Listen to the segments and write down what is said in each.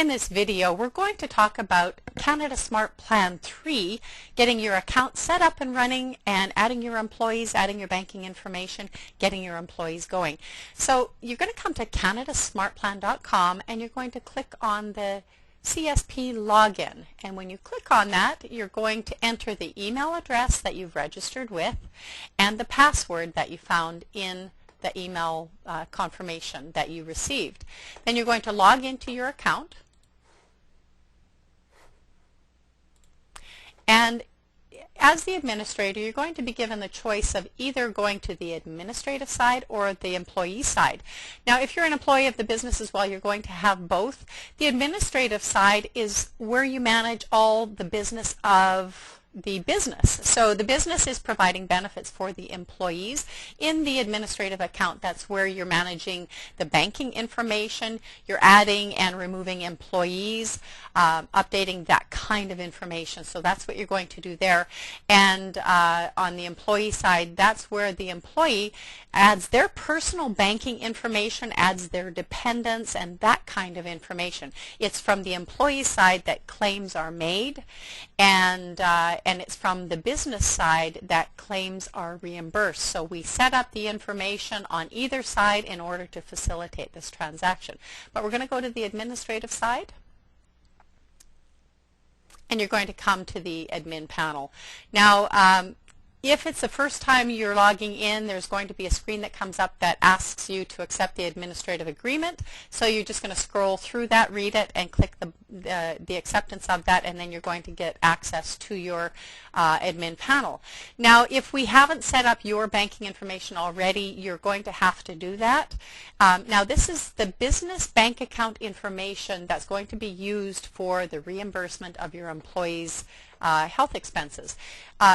In this video, we're going to talk about Canada Smart Plan 3, getting your account set up and running and adding your employees, adding your banking information, getting your employees going. So you're going to come to canadasmartplan.com and you're going to click on the CSP login. And when you click on that, you're going to enter the email address that you've registered with and the password that you found in the email confirmation that you received. Then you're going to log into your account. And as the administrator, you're going to be given the choice of either going to the administrative side or the employee side. Now, if you're an employee of the business as well, you're going to have both. The administrative side is where you manage all the business of the business. So the business is providing benefits for the employees. In the administrative account, that's where you're managing the banking information, you're adding and removing employees, updating that kind of information. So that's what you're going to do there. And on the employee side, that's where the employee adds their personal banking information, adds their dependents, and that kind of information. It's from the employee side that claims are made, and it's from the business side that claims are reimbursed. So we set up the information on either side in order to facilitate this transaction. But we're going to go to the administrative side, and you're going to come to the admin panel. Now, if it's the first time you're logging in, there's going to be a screen that comes up that asks you to accept the administrative agreement. So you're just going to scroll through that, read it, and click the acceptance of that, and then you're going to get access to your admin panel. Now, if we haven't set up your banking information already, you're going to have to do that. Now, this is the business bank account information that's going to be used for the reimbursement of your employees' health expenses.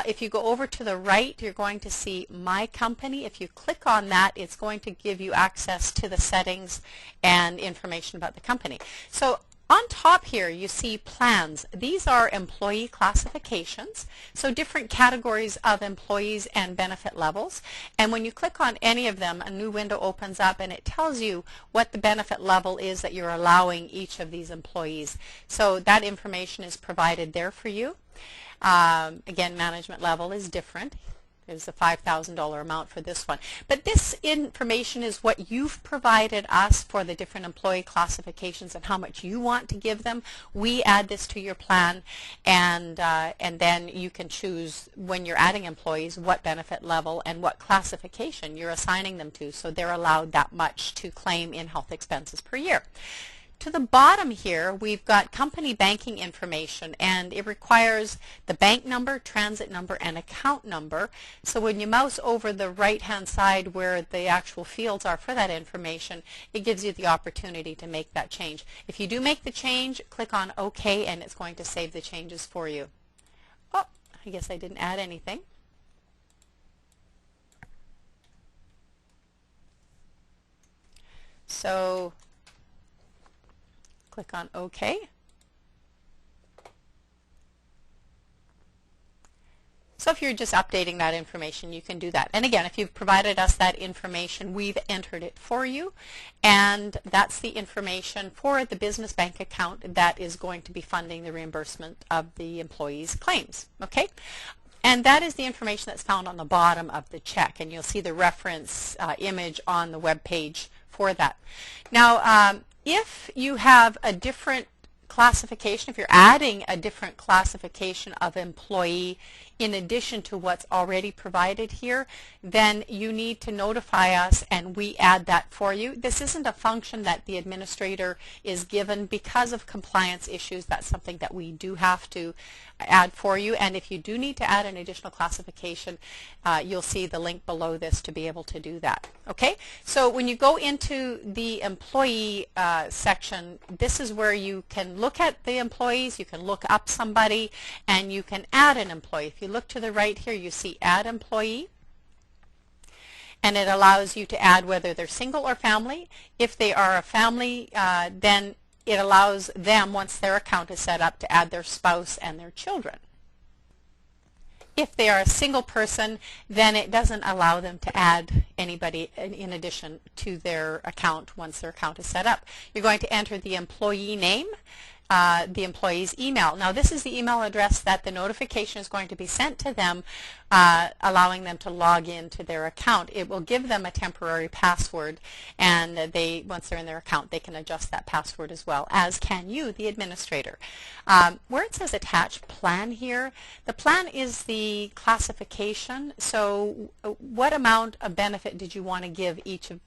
If you go over to the right, you're going to see My Company. If you click on that, it's going to give you access to the settings and information about the company. So on top here, you see plans. These are employee classifications, so different categories of employees and benefit levels. And when you click on any of them, a new window opens up and it tells you what the benefit level is that you're allowing each of these employees. So that information is provided there for you. Again, management level is different. There's a $5,000 amount for this one. But this information is what you've provided us for the different employee classifications and how much you want to give them. We add this to your plan, and then you can choose when you're adding employees what benefit level and what classification you're assigning them to, so they're allowed that much to claim in health expenses per year. To the bottom here, we've got company banking information, and it requires the bank number, transit number, and account number. So when you mouse over the right-hand side where the actual fields are for that information, it gives you the opportunity to make that change. If you do make the change, click on OK, and it's going to save the changes for you. Oh, I guess I didn't add anything. So click on OK. So if you're just updating that information, you can do that. And again, if you've provided us that information, we've entered it for you. And that's the information for the business bank account that is going to be funding the reimbursement of the employees' claims. Okay? And that is the information that's found on the bottom of the check. And you'll see the reference image on the web page for that. Now, if you have a different classification, if you're adding a different classification of employee in addition to what's already provided here, then you need to notify us and we add that for you. This isn't a function that the administrator is given because of compliance issues. That's something that we do have to add for you, and if you do need to add an additional classification, you'll see the link below this to be able to do that. Okay, so when you go into the employee section, this is where you can look at the employees, you can look up somebody, and you can add an employee. If you look to the right here, you see Add Employee, and it allows you to add whether they're single or family. If they are a family, then it allows them, once their account is set up, to add their spouse and their children. If they are a single person, then it doesn't allow them to add anybody in addition to their account once their account is set up. You're going to enter the employee name, the employee's email. Now this is the email address that the notification is going to be sent to them, allowing them to log into their account. It will give them a temporary password, and once they're in their account, they can adjust that password as well, as can you, the administrator. Where it says attach plan here, the plan is the classification. So what amount of benefit did you want to give each of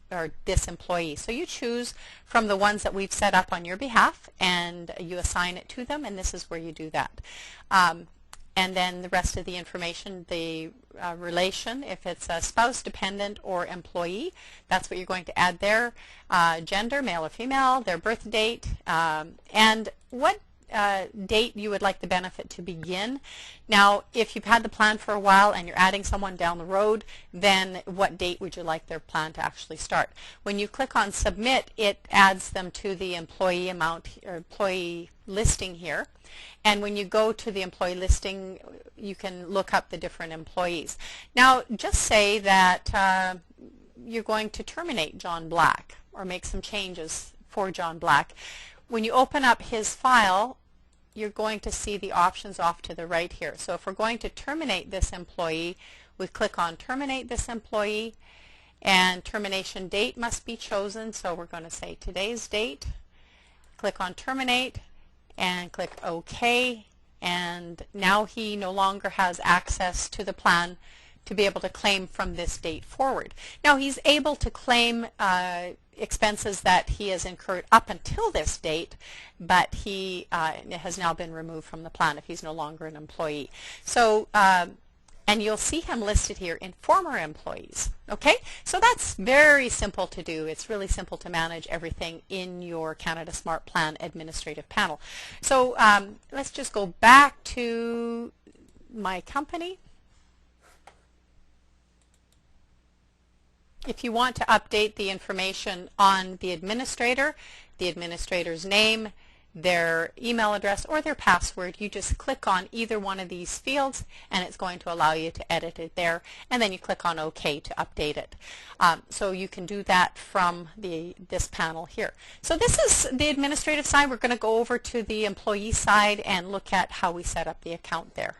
this employee? So you choose from the ones that we've set up on your behalf, and you assign it to them, and this is where you do that. And then the rest of the information, the relation, if it's a spouse, dependent, or employee, that's what you're going to add there. Gender, male or female, their birth date, and what date you would like the benefit to begin. Now, if you've had the plan for a while and you're adding someone down the road, then what date would you like their plan to actually start? When you click on submit, it adds them to the employee amount or employee listing here. And when you go to the employee listing, you can look up the different employees. Now, just say that you're going to terminate John Black or make some changes for John Black. When you open up his file, you're going to see the options off to the right here. So if we're going to terminate this employee, we click on terminate this employee, and termination date must be chosen. So we're going to say today's date, click on terminate, and click OK, and now he no longer has access to the plan to be able to claim from this date forward. Now he's able to claim expenses that he has incurred up until this date, but he has now been removed from the plan if he's no longer an employee. So and you'll see him listed here in former employees. Okay, so that's very simple to do. It's really simple to manage everything in your Canada Smart Plan administrative panel. So let's just go back to my company. If you want to update the information on the administrator's name, their email address, or their password, you just click on either one of these fields and it's going to allow you to edit it there, and then you click on OK to update it. So you can do that from this panel here. So this is the administrative side. We're going to go over to the employee side and look at how we set up the account there.